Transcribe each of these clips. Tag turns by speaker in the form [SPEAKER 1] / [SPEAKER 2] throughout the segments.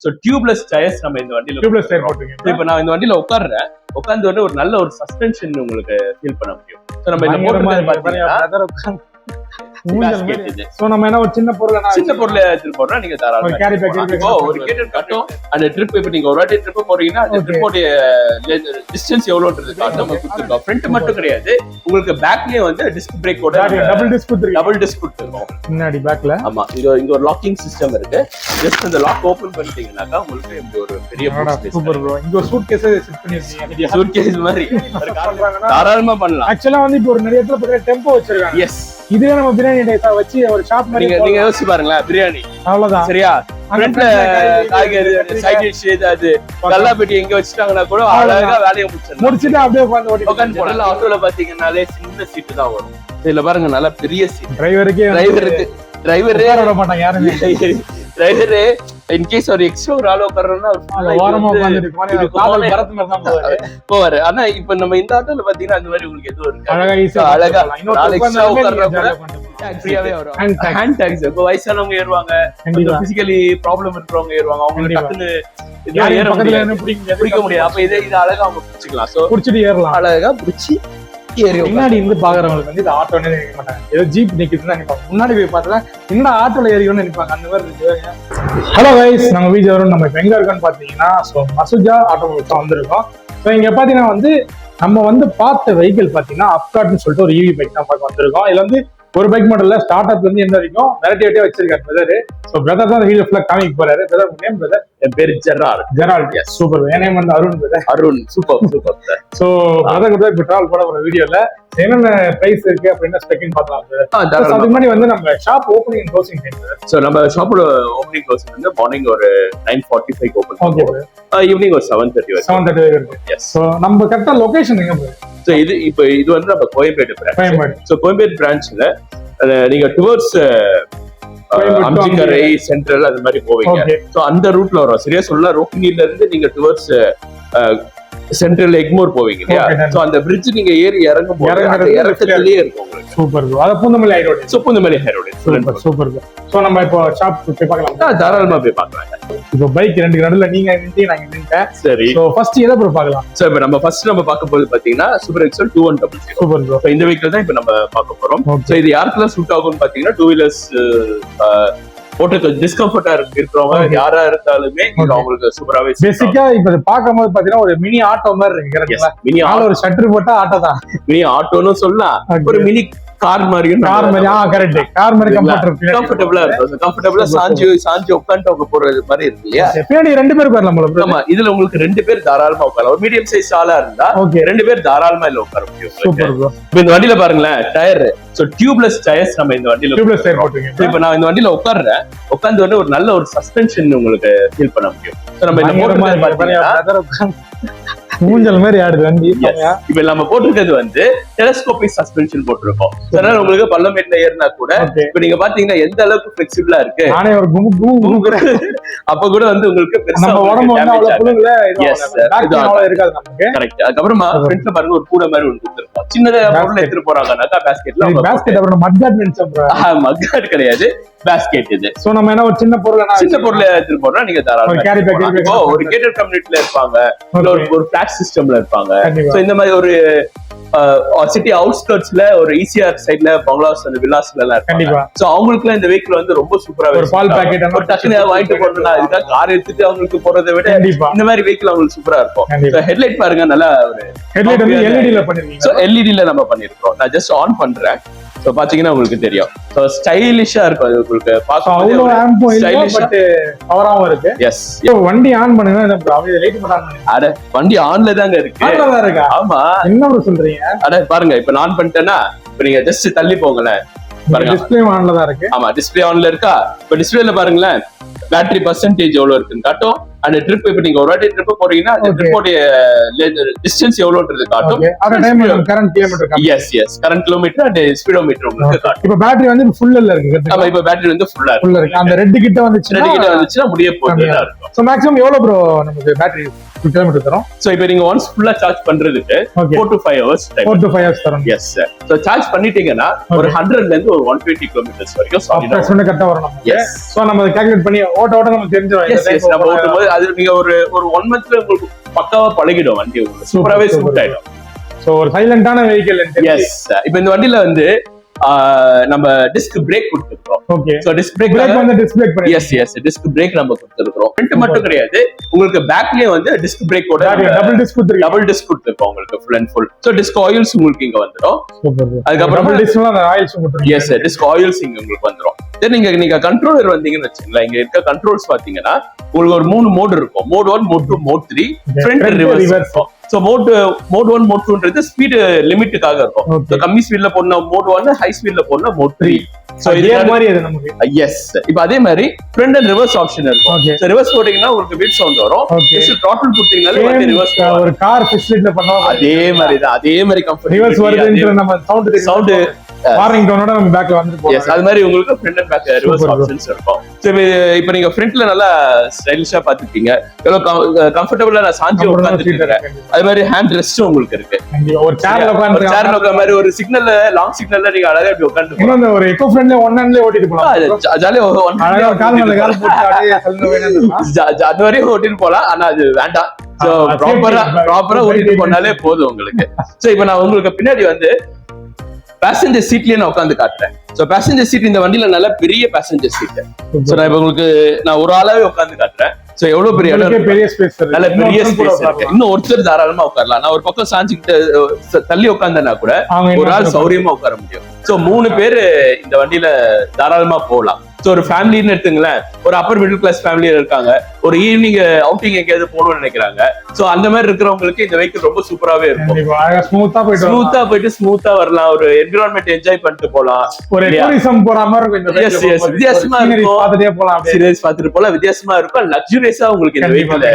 [SPEAKER 1] So tubeless tyres நம்ம இந்த வண்டியில
[SPEAKER 2] டியூப்லெஸ் டயர் போட்டுருக்கீங்க.
[SPEAKER 1] இப்ப நான் இந்த வண்டியில உட்கார்றேன், உட்கார்ந்து வந்து ஒரு நல்ல ஒரு சஸ்பென்ஷன் உங்களுக்கு ஃபீல் பண்ண முடியும். சோ நம்ம இந்த போட்டுறது பாத்தீங்கன்னா
[SPEAKER 2] சோ நம்ம என்ன ஒரு சின்ன பொருள்
[SPEAKER 1] எடுத்துட்டு போறோம். நீங்க தாராளமா
[SPEAKER 2] கேரி பேக்
[SPEAKER 1] ஒரு கேட்டட் காட்டும். அந்த ட்ரிப் இப்ப நீங்க ஒரு வாட்டி ட்ரிப் போறீங்கன்னா அந்த ட்ரிப்போட டிஸ்டன்ஸ் எவ்வளவுன்றது காட்டும் நம்ம கொடுத்துருக்கோம். ஃப்ரண்ட் மட்டும் கிடையாது, உங்களுக்கு பேக்லயே வந்து டிஸ்க் பிரேக்கோட டபுள் டிஸ்க் கொடுத்துருக்கோம்
[SPEAKER 2] முன்னாடி பேக்ல.
[SPEAKER 1] ஆமா, இங்க ஒரு லாக்கிங் சிஸ்டம் இருக்கு. ஜஸ்ட் அந்த லாக் ஓபன் பண்ணிட்டீங்கன்னாக்கா உங்களுக்கு இந்த ஒரு பெரிய
[SPEAKER 2] சூப்பர் ப்ரோ. இங்க ஒரு சூட்கேஸ் செட் பண்ணிருக்கீங்க.
[SPEAKER 1] சூட்கேஸ் மாதிரி தாராளமா பண்ணலாம்.
[SPEAKER 2] ஆக்சுவலா வந்து இப்போ ஒரு நிறைய இடத்துல பார்த்தா டெம்போ வச்சிருக்காங்க.
[SPEAKER 1] எஸ்,
[SPEAKER 2] இதுவே நம்ம பிரியாணி டைஸா வச்சு ஒரு ஷாப் மாதிரி
[SPEAKER 1] நீங்க யோசிச்சு பாருங்களேன். பிரியாணி
[SPEAKER 2] அவ்வளவுதான்
[SPEAKER 1] சரியா, ஃப்ரண்ட்ல காய்கறி சைட் டிஷ் ஏதாவது கல்லாப்பெட்டி எங்க வச்சுட்டாங்கன்னா கூட அழகா வேலையை
[SPEAKER 2] முடிச்சுட்டு அப்படியே
[SPEAKER 1] உட்காந்து போடலாம். ஆட்டோல பாத்தீங்கன்னாலே சின்ன சீட்டு தான் வரும். இதுல பாருங்க நல்லா பெரிய சீட். டிரைவரே
[SPEAKER 2] விட மாட்டாங்க யாருமே.
[SPEAKER 1] டிரைவரே இன்கேஸ் ஒரு எக்ஸ்ட்ரா ஒரு ஆள் உட்கார்றோம்னா போவாரு. ஆனா இப்ப நம்ம இந்த ஆட்டோல பாத்தீங்கன்னா அந்த மாதிரி உங்களுக்கு எதுவும் இருக்கு. அழகா ஃப்ரீயாவே வரும். ஹேண்ட் டாக்ஸ் இப்ப வயசானவங்க ஏறுவாங்க, பிசிக்கலி ப்ராப்ளம் இருக்கிறவங்க ஏறுவாங்க, அவங்களுக்கு டக்குன்னு பிடிக்க முடியாது. அப்ப இது அழகா அவங்க பிடிச்சிக்கலாம். சோ
[SPEAKER 2] பிடிச்சிட்டு ஏறலாம், அழகா
[SPEAKER 1] பிடிச்சி
[SPEAKER 2] முன்னாடி இருந்து பாக்குறவங்களுக்கு வந்து இது ஆட்டோ நினைக்க மாட்டாங்க, ஏதோ ஜீப் நிக்குதுன்னு நினைப்பாங்க. முன்னாடி போய் பார்த்தா என்னடா ஆட்டோல ஏறியோன்னு நினைப்பாங்க. அந்த மாதிரி இருக்கு. ஹலோ கைஸ், நம்ம வீடியோ வரும். நம்ம இப்ப எங்க இருக்கோம்னு பாத்தீங்கன்னா மசுஜா ஆட்டோமொபைல்ஸ் தான் வந்திருக்கோம். ஸோ இங்க பாத்தீங்கன்னா வந்து நம்ம வந்து பார்த்த வெஹிக்கிள் பாத்தீங்கன்னா அப்கார்ட்னு சொல்லிட்டு ஒரு ஈவி பைக் தான் பார்க்க வந்திருக்கோம். இதுல வந்து ஒரு பைக் மாடல்ல ஸ்டார்ட் அப்ல இருந்து எந்த வரைக்கும் வெரைட்டி வச்சிருக்காரு பிரதர். சோ பிரதர் தான் வீடியோ ஃபுல்லா காமிக்க போறாரு. Brother name brother?
[SPEAKER 1] என் பேரு ஜெரால்ட்.
[SPEAKER 2] சூப்பர். என் நேம் வந்து Arun brother.
[SPEAKER 1] Arun. Super. So
[SPEAKER 2] brother கூட இப்ப டிராவல் பண்ண போற வீடியோல என்னென்ன பிரைஸ் இருக்கு அப்படின்னு ஸ்பெக்கிங் பார்க்கலாம். அதுக்கு முன்னாடி வந்து நம்ம shop opening and closing time.
[SPEAKER 1] So நம்ம ஷாப்போட ஓப்பனிங் க்ளோசிங் வந்து மார்னிங் ஒரு 9:45 ஓபன்.
[SPEAKER 2] ஓகே.
[SPEAKER 1] ஈவினிங் ஒரு 7:30
[SPEAKER 2] இருக்கு. எஸ். சோ நம்ம கரெக்ட்டா லொகேஷன் எங்க போறோம்?
[SPEAKER 1] சோ இது வந்து நம்ம கோயம்பேடு பிரான்ச். சோ கோயம்பேடு பிரான்ச்ல நீங்க டுவர்ட்ஸ் அம்ஜிக்கரை சென்ட்ரல் அது மாதிரி போவீங்க. சோ அந்த ரூட்ல வரும். சரியா சொல்ல, ரோஹிணில இருந்து நீங்க டுவர்ட்ஸ் சென்ட்ரல் எக்மோர் போவீங்க இல்லையா? சோ அந்த பிரிட்ஜ் நீங்க ஏறி இறங்கும் இறக்கத்திலேயே இருக்கும் உங்களுக்கு.
[SPEAKER 2] சூப்பர். அது Poonamallee high road.
[SPEAKER 1] So Poonamallee high road.
[SPEAKER 2] Super. So நம்ம இப்போ ஷாப் போய் பார்க்கலாம்.
[SPEAKER 1] தாராளமா போய் பார்க்கலாம்.
[SPEAKER 2] இப்போ பைக் ரெண்டு நடுவுல நீங்க நின்று நாங்க நின்னுட்டேன்.
[SPEAKER 1] சரி.
[SPEAKER 2] சோ ஃபர்ஸ்ட் எதை ப்ரோ பார்க்கலாம்?
[SPEAKER 1] சோ இப்போ நம்ம பார்க்க போறது பாத்தீங்கன்னா சூப்பர் எக்ஸல் 2100.
[SPEAKER 2] Super bro.
[SPEAKER 1] இந்த வெஹிக்கிள் தான் இப்போ நம்ம பார்க்க போறோம். சோ இது யாருக்கெல்லாம் சூட் ஆகும்னு பாத்தீங்கன்னா டூ வீலர்ஸ் போட்டு டிஸ்கம்ஃபர்ட்டா இருக்கிறவங்க யாரா இருந்தாலுமே அவங்களுக்கு சூப்பராவே.
[SPEAKER 2] பேசிக்கா இப்ப பாக்கும்போது பாத்தீங்கன்னா ஒரு மினி ஆட்டோ மாதிரி இருக்கு.
[SPEAKER 1] மினி
[SPEAKER 2] ஆள் ஒரு ஷட்டர் போட்டா ஆட்டோ தான்.
[SPEAKER 1] மினி ஆட்டோன்னு சொல்லலாம், ஒரு மினி கார் மாதிரி.
[SPEAKER 2] கரெக்ட். கார் மாதிரி
[SPEAKER 1] கம்ஃபர்டபிளா இருக்கும். கம்ஃபர்டபிளா சாஞ்சி உட்காந்து போறது மாதிரி இருக்கு இல்லையா?
[SPEAKER 2] பின்னாடி ரெண்டு பேர் உட்காரலாம்.
[SPEAKER 1] ஆமா, இதுல உங்களுக்கு ரெண்டு பேர் தாராளமா உட்காரலாம். ஒரு மீடியம் சைஸ் ஆளா இருந்தா ரெண்டு பேர் தாராளமா இல்ல உட்கார முடியும்.
[SPEAKER 2] Super bro.
[SPEAKER 1] இப்ப இந்த வண்டியில பாருங்களேன், டயர் சோ டியூப்லெஸ் டயர்ஸ் நம்ம இந்த வண்டியில
[SPEAKER 2] டியூப்லெஸ் டயர் போட்டுருக்கீங்க.
[SPEAKER 1] இப்ப நான் இந்த வண்டியில உட்கார்றேன், உட்கார்ந்து வந்து ஒரு நல்ல ஒரு சஸ்பென்ஷன் உங்களுக்கு ஃபீல் பண்ண முடியும். சோ நம்ம இந்த போட்டுறது பாத்தீங்கன்னா
[SPEAKER 2] மூஞ்சல் மாதிரி ஆடுது வண்டி.
[SPEAKER 1] இப்ப நம்ம போட்டிருக்கிறது வந்து டெலஸ்கோபிக் சஸ்பென்ஷன் போட்டிருக்கோம். அதனால உங்களுக்கு பள்ளமேட்ல ஏறினா கூட இப்ப நீங்க பாத்தீங்கன்னா எந்த அளவுக்கு பிளெக்சிபிளா இருக்கு.
[SPEAKER 2] நானே ஒரு
[SPEAKER 1] அப்ப கூட வந்து உங்களுக்கு கரெக்ட். அதுக்கப்புறமா ஃப்ரண்ட்ல பாருங்க ஒரு கூட மாதிரி ஒன்று கொடுத்துருக்கோம். சின்னதா பொருள் எடுத்துட்டு போறாங்கன்னாக்கா பேஸ்கெட்ல மக்காட் கிடையாது, பேஸ்கெட் இது.
[SPEAKER 2] சோ நம்ம என்ன ஒரு சின்ன பொருள்
[SPEAKER 1] எடுத்துட்டு போறோம். நீங்க தாராளமா ஒரு கேட்டட் கம்யூனிட்டில இருப்பாங்க, ஒரு பிளாட் சிஸ்டம்ல இருப்பாங்க. சோ இந்த மாதிரி ஒரு சிட்டி அவுட்ஸ்கர்ட்ஸ்ல ஒரு ஈசிஆர் சைடுல பங்களாஸ் அந்த வில்லாஸ்ல எல்லாம் இருக்காங்க. சோ அவங்களுக்கு இந்த வெஹிக்கிள் வந்து ரொம்ப சூப்பரா
[SPEAKER 2] ஒரு பால் பாக்கெட்
[SPEAKER 1] ஒரு டக்குனு வாங்கிட்டு போறதுனா இதுக்காக கார் எடுத்துட்டு அவங்களுக்கு போறதை விட இந்த மாதிரி வெஹிக்கிள் அவங்களுக்கு சூப்பரா இருக்கும். ஹெட்லைட் பாருங்க, நல்லா ஒரு
[SPEAKER 2] ஹெட்லைட் வந்து எல்இடில பண்ணிருக்கீங்க.
[SPEAKER 1] சோ எல்இடில நம்ம பண்ணிருக்கோம். நான் ஜஸ்ட் ஆன் பண்றேன். சோ பாத்தீங்கன்னா உங்களுக்கு தெரியும். சோ ஸ்டைலிஷா இருக்கும். அது உங்களுக்கு
[SPEAKER 2] பாக்கும்போது அவ்வளவு ஆம்போ இல்ல, பட் பவராவும் இருக்கு.
[SPEAKER 1] எஸ்.
[SPEAKER 2] இப்போ வண்டி ஆன் பண்ணுங்க, இந்த அப்படியே லைட் மட்டும் ஆன் பண்ணுங்க.
[SPEAKER 1] அட வண்டி ஆன்ல தாங்க இருக்கு.
[SPEAKER 2] ஆன்ல தான் இருக்கா?
[SPEAKER 1] ஆமா.
[SPEAKER 2] என்ன ப்ரோ சொல்றீங்க?
[SPEAKER 1] அட பாருங்க, இப்ப நான் ஆன் பண்ணிட்டேன்னா இப்ப நீங்க ஜஸ்ட் தள்ளி போங்களேன். பாருங்க
[SPEAKER 2] டிஸ்ப்ளே ஆன்ல தான் இருக்கு.
[SPEAKER 1] ஆமா, டிஸ்ப்ளே ஆன்ல இருக்கா? இப்ப டிஸ்ப்ளேல பாருங்களேன் பேட்டரி பர்சன்டேஜ் எவ்வளவு இருக்குன்னு காட்டும். அந்த ட்ரிப் இப்ப நீங்க ஒரு வாட்டி ட்ரிப் போறீங்கன்னா அந்த ட்ரிப்போடைய டிஸ்டன்ஸ் எவ்வளவுன்றது காட்டும். Yes current kilometre and speedometer உங்களுக்கு காட்டும்.
[SPEAKER 2] இப்ப பேட்டரி வந்து ஃபுல்ல இருக்கு.
[SPEAKER 1] ஆமா இப்ப பேட்டரி வந்து ஃபுல்லா இருக்கு.
[SPEAKER 2] அந்த ரெட் கிட்ட வந்துச்சுன்னா
[SPEAKER 1] முடிய போகுதுதான் இருக்கும்.
[SPEAKER 2] சோ மேக்ஸிமம் எவ்வளவு ப்ரோ நமக்கு பேட்டரி கிலோமீட்டர் தரும்?
[SPEAKER 1] சோ இப்போ நீங்க ஒன்ஸ் ஃபுல்லா சார்ஜ் பண்றதுக்கு 4 to 5 hours time.
[SPEAKER 2] 4 to 5 hours தரும்.
[SPEAKER 1] Yes sir. சோ சார்ஜ் பண்ணிட்டீங்கன்னா ஒரு 100 ல இருந்து ஒரு 120 கிலோமீட்டர்ஸ் வரைக்கும் சாலிடா
[SPEAKER 2] அப்ராக்ஸிமேட்டா கரெக்ட்டா வரும் நமக்கு. சோ நம்ம அதை கால்குலேட் பண்ணி ஓட்ட நமக்கு தெரிஞ்சிரும்.
[SPEAKER 1] எஸ் நம்ம ஓட்டும்போது அது நீங்க ஒரு 1 மந்த்ல உங்களுக்கு பக்காவா பழகிடும் வண்டி, உங்களுக்கு சூப்பராவே சூட் ஆயிடும்.
[SPEAKER 2] சோ ஒரு சைலண்டான வெஹிக்கிள்.
[SPEAKER 1] எஸ் இப்போ இந்த வண்டில வந்து நம்ம டிஸ்க் பிரேக் கொடுத்துருக்கோம்.
[SPEAKER 2] ஓகே
[SPEAKER 1] சோ டிஸ்க் பிரேக்
[SPEAKER 2] வந்து டிஸ்க் பிரேக் பண்ணி
[SPEAKER 1] எஸ் டிஸ்க் பிரேக் நம்ம கொடுத்துருக்கோம். ஃப்ரண்ட் மட்டும் கிடையாது, உங்களுக்கு பேக்லயே வந்து டிஸ்க் பிரேக்கோட டபுள் டிஸ்க் கொடுத்துருக்கோம் உங்களுக்கு full and full. So disk oils உங்களுக்கு இங்க வந்துரும். அதுக்கப்புறம்
[SPEAKER 2] டபுள் டிஸ்க்ல அந்த ஆயில்ஸ் கொடுத்துருக்கோம்.
[SPEAKER 1] எஸ் டிஸ்க் ஆயில்ஸ் இங்க உங்களுக்கு வந்துரும். தென் நீங்க கண்ட்ரோலர் வந்தீங்கன்னு வச்சுங்களேன், இங்க இருக்க கண்ட்ரோல்ஸ் பாத்தீங்கன்னா உங்களுக்கு ஒரு 3 மோட் இருக்கும். Mode 1, mode 2, mode 3, front and reverse இருக்கும். சோ மோட் 1, மோட் 2ன்றது ஸ்பீட் லிமிட்டுக்காக இருக்கும். சோ கம்மி ஸ்பீட்ல போனா மோட் 1, ஹை ஸ்பீட்ல போனா மோட் 3. சோ இதே மாதிரி அது நமக்கு எஸ் இப்போ அதே மாதிரி ஃப்ரண்ட் அண்ட் ரிவர்ஸ் ஆப்ஷன் இருக்கும். சோ ரிவர்ஸ் போட்டீங்கன்னா உங்களுக்கு பீட் சவுண்ட் வரும். ஜஸ்ட் த்ராட்டில் கொடுத்தீங்கனாலே வந்து ரிவர்ஸ்
[SPEAKER 2] ஒரு கார் ஃபெசிலிட்டில பண்ணுவாங்க.
[SPEAKER 1] அதே மாதிரி கம்ஃபர்ட்
[SPEAKER 2] ரிவர்ஸ் வருதுன்ற நம்ம சவுண்ட் வார்னிங் டோனோட நம்ம பேக்ல வந்து போகும்.
[SPEAKER 1] எஸ் அது மாதிரி உங்களுக்கு front and back reverse options இருக்கும். சோ இப்போ நீங்க ஃப்ரண்ட்ல நல்லா ஸ்டைலிஷா பாத்துட்டீங்க, எவ்வளவு கம்ஃபர்ட்டபிளா நான் சாஞ்சி உட்கார்ந்துட்டேன். அது மாதிரி ஹேண்ட் ரெஸ்ட் உங்களுக்கு இருக்கு.
[SPEAKER 2] ஒரு சேர்ல
[SPEAKER 1] உட்கார்ந்து மாதிரி ஒரு சிக்னல்ல லாங் சிக்னல்ல நீங்க அழகா இப்படி உட்கார்ந்து
[SPEAKER 2] இன்னொரு ஒரு எக்கோ ஃப்ரெண்ட்லி ஒன் ஹேண்ட்ல ஓட்டிட்டு போலாம்.
[SPEAKER 1] ஜாலியா
[SPEAKER 2] கால் மேல கால் போட்டு அப்படியே சல்ல வேணும்.
[SPEAKER 1] அது வரையும் ஓட்டிட்டு போலாம், ஆனா அது வேண்டாம். சோ ப்ராப்பரா ஓட்டிட்டு போனாலே போதும் உங்களுக்கு. சோ இப்போ நான் உங்களுக்கு பின்னாடி வந்து பேசஞ்சர் சீட்லயே நான் உட்காந்து காட்டுறேன். சோ பேசஞ்சர் சீட் இந்த வண்டியில நல்ல பெரிய பேசஞ்சர் சீட். சோ நான் இப்ப உங்களுக்கு நான் ஒரு ஆளாவே உட்காந்து காட்டுறேன். சோ எவ்வளவு பெரிய இடம்,
[SPEAKER 2] பெரிய ஸ்பேஸ்,
[SPEAKER 1] நல்ல பெரிய ஸ்பேஸ் இருக்கு. இன்னும் ஒருத்தர் தாராளமா உட்காரலாம். நான் ஒரு பக்கம் சாஞ்சிக்கிட்டு தள்ளி உட்கார்ந்தேன்னா கூட ஒரு ஆள் சௌரியமா உட்கார முடியும். சோ 3 பேரு இந்த வண்டியில தாராளமா போகலாம். சோ ஒரு ஃபேமிலின்னு எடுத்துங்களேன், ஒரு அப்பர் மிடில் கிளாஸ் ஃபேமிலியில இருக்காங்க, ஒரு ஈவினிங் அவுட்டிங் எங்கேயாவது போகணும்னு நினைக்கிறாங்க. சோ அந்த மாதிரி இருக்கிறவங்களுக்கு இந்த வெஹிக்கிள் ரொம்ப சூப்பராவே இருக்கும். ஸ்மூத்தா வரலாம், ஒரு என்விரான்மெண்ட் என்ஜாய் பண்ணிட்டு போலாம்,
[SPEAKER 2] ஒரு டூரிசம் போற மாதிரி இருக்கும்.
[SPEAKER 1] வித்தியாசமா இருக்கும், பார்த்துட்டு போலாம், வித்தியாசமா இருக்கும், லக்ஸுரியஸா உங்களுக்கு இந்த வெஹிக்கிள்.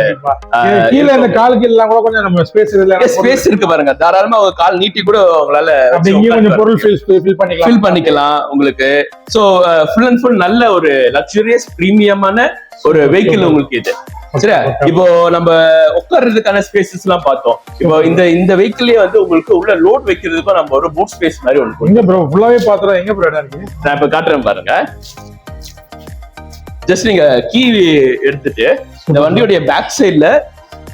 [SPEAKER 2] கீழே இந்த காலுக்கு எல்லாம் கூட கொஞ்சம் நம்ம
[SPEAKER 1] ஸ்பேஸ் இருக்கு பாருங்க, தாராளமா ஒரு கால் நீட்டி கூட உங்களால
[SPEAKER 2] கொஞ்சம் பொருள்
[SPEAKER 1] ஃபில் பண்ணிக்கலாம் உங்களுக்கு. சோ ஃபுல் அண்ட் ஃபுல் நல்ல ஒரு லக்ஸுரியஸ் பிரீமியமான ஒரு வெஹிக்கிள் உங்களுக்கு இது. சரியா? இப்போ நம்ம உட்கார்றதுக்கான ஸ்பேசஸ் எல்லாம் பார்த்தோம். இப்போ இந்த வெஹிக்கிள்லயே வந்து உங்களுக்கு உள்ள லோட் வைக்கிறதுக்கும் நம்ம ஒரு பூட் ஸ்பேஸ் மாதிரி ஒன்று.
[SPEAKER 2] எங்க ப்ரோ ஃபுல்லாவே பாத்துறோம், எங்க ப்ரோ இடம் இருக்கு?
[SPEAKER 1] நான் இப்ப காட்டுறேன் பாருங்க. ஜஸ்ட் நீங்க கீ எடுத்துட்டு இந்த வண்டியோடைய பேக் சைடுல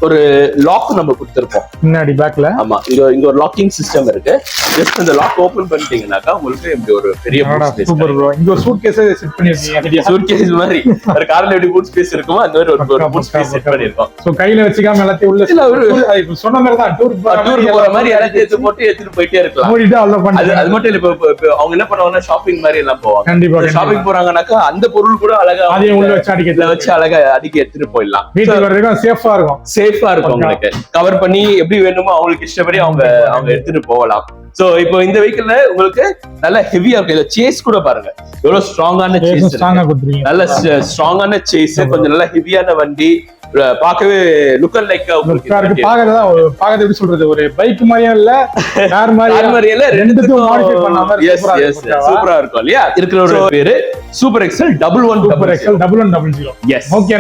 [SPEAKER 1] ஒரு லாக் நம்ம கொடுத்திருப்போம்
[SPEAKER 2] முன்னாடி பேக்ல.
[SPEAKER 1] ஆமா, இங்க ஒரு லாக்கிங் சிஸ்டம் இருக்கு. ஜஸ்ட் அந்த லாக் ஓபன் பண்ணிட்டீங்கன்னாக்கா உங்களுக்கு இப்படி ஒரு பெரிய பூட் ஸ்பேஸ்.
[SPEAKER 2] Super bro. இங்க ஒரு சூட்கேஸ் செட் பண்ணிருக்கீங்க.
[SPEAKER 1] சூட்கேஸ் மாதிரி ஒரு கார்ல எப்படி பூட் ஸ்பேஸ் இருக்குமோ அந்த மாதிரி ஒரு பூட் ஸ்பேஸ் செட் பண்ணிருக்கோம்.
[SPEAKER 2] சோ கையில வச்சுக்காம எல்லாத்தையும் உள்ள
[SPEAKER 1] இல்ல ஒரு
[SPEAKER 2] சொன்ன மாதிரி தான் டூர்
[SPEAKER 1] போற மாதிரி எல்லாத்தையும் எடுத்து போட்டு எடுத்துட்டு போயிட்டே இருக்கலாம். அது மட்டும் இல்ல, இப்போ அவங்க என்ன பண்ணுவாங்கன்னா ஷாப்பிங் மாதிரி எல்லாம் போவாங்க.
[SPEAKER 2] கண்டிப்பா
[SPEAKER 1] ஷாப்பிங் போறாங்கன்னாக்கா அந்த பொருள் கூட அழகா
[SPEAKER 2] அதையும் உள்ள வச்சு அடிக்கல
[SPEAKER 1] வச்சு அழகா அடிக்க எடுத்துட்டு போயிடலாம்.
[SPEAKER 2] வீட்டுக்கு வர்றதுக்கு சேஃபா இருக்கும்
[SPEAKER 1] உங்களுக்கு. கவர் பண்ணி எப்படி வேணுமோ அவங்களுக்கு இஷ்டப்படி அவங்க எடுத்துட்டு போகலாம். சோ இப்போ இந்த வெஹிக்கிள்ல உங்களுக்கு நல்ல ஹெவியா இருக்கு. இத சேஸ் கூட பாருங்க, எவ்வளவு ஸ்ட்ராங்கான சேஸ், நல்ல ஸ்ட்ராங்கான சேஸ், கொஞ்சம் நல்ல ஹெவியான வண்டி. பார்க்கவே லுக் அண்ட் லைக்
[SPEAKER 2] பாக்குறது எப்படி சொல்றது, ஒரு பைக் மாதிரியும் இல்ல கார் மாதிரியும் இல்ல, ரெண்டுத்துக்கும் மாடிஃபை பண்ண மாதிரி
[SPEAKER 1] சூப்பரா இருக்கும் இல்லையா? இருக்கிற பேரு சூப்பர் எக்ஸல்
[SPEAKER 2] 1100.
[SPEAKER 1] எஸ், நோக்கியா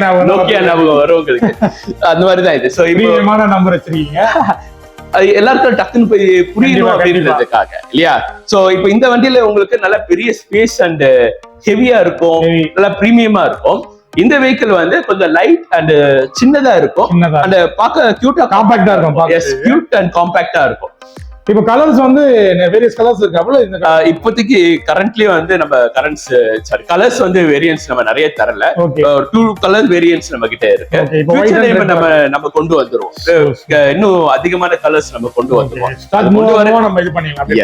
[SPEAKER 1] ஞாபகம் வரும் உங்களுக்கு. அந்த மாதிரி தான் இது. சோ
[SPEAKER 2] இப்படிமான நம்பர் வச்சிருக்கீங்க,
[SPEAKER 1] எல்லாருக்கும் டக்குன்னு போய் புரியணும் அப்படின்றதுக்காக இல்லையா? சோ இப்போ இந்த வண்டியில உங்களுக்கு நல்ல பெரிய ஸ்பேஸ் அண்ட் ஹெவியா இருக்கும், நல்லா பிரீமியமா இருக்கும். இந்த வெஹிக்கிள் வந்து கொஞ்சம் லைட் அண்ட் சின்னதா இருக்கும், அந்த பார்க்க கியூட்டா காம்பாக்டா இருக்கும். எஸ், கியூட் அண்ட் காம்பாக்டா இருக்கும்.
[SPEAKER 2] இப்போ கலர்ஸ் வந்து வேரியஸ் கலர்ஸ் இருக்கு. அவ்வளவு இந்த
[SPEAKER 1] இப்போதைக்கு கரண்ட்லயே வந்து நம்ம கலர்ஸ் வந்து வேரியன்ட்ஸ் நம்ம நிறைய தரல. 2 கலர் வேரியன்ட்ஸ் நம்ம கிட்ட இருக்கு. நம்ம கொண்டு வந்துருவோம், இன்னும் அதிகமான கலர்ஸ் நம்ம கொண்டு வந்துருவோம்.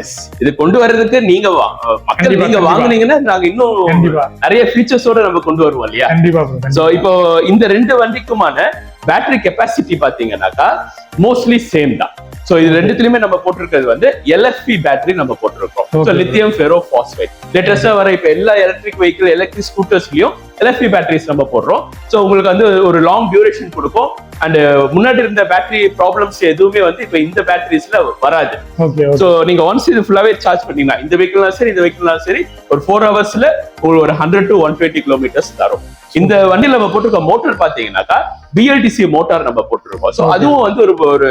[SPEAKER 1] எஸ், இது கொண்டு வர்றதுக்கு நீங்க மக்கள் நீங்க வாங்குனீங்கன்னா நாங்க இன்னும் நிறைய ஃபீச்சர்ஸோட நம்ம கொண்டு வருவோம் இல்லையா? சோ இப்போ இந்த 2 வண்டிக்குமான பேட்டரி கெப்பாசிட்டி பாத்தீங்கன்னாக்கா மோஸ்ட்லி சேம் தான். சோ இது ரெண்டுத்துலயுமே நம்ம போட்டிருக்கிறது வந்து LFP பேட்டரி நம்ம போட்டிருக்கோம். So lithium ferro phosphate. லேட்டஸ்டா வர இப்ப எல்லா எலக்ட்ரிக் வெஹிக்கிள் எலக்ட்ரிக் ஸ்கூட்டர்ஸ்லயும் LFP பேட்டரிஸ் நம்ம போடுறோம். சோ உங்களுக்கு வந்து ஒரு லாங் டியூரேஷன் கொடுக்கும். அண்ட் முன்னாடி இருந்த பேட்டரி ப்ராப்ளம்ஸ் எதுவுமே வந்து இப்ப இந்த பேட்டரிஸ்ல வராது. சோ நீங்க ஒன்ஸ் இது ஃபுல்லாவே சார்ஜ் பண்ணீங்கன்னா இந்த வெஹிக்கிள்லாம் சரி இந்த வெஹிக்கிள்லாம் சரி ஒரு 4 ஹவர்ஸ்ல ஒரு 100 to 120 கிலோமீட்டர்ஸ் தரும். இந்த வண்டியில நம்ம போட்டிருக்க மோட்டார் பாத்தீங்கன்னாக்கா BLDC மோட்டார் நம்ம போட்டிருக்கோம். சோ அதுவும் வந்து ஒரு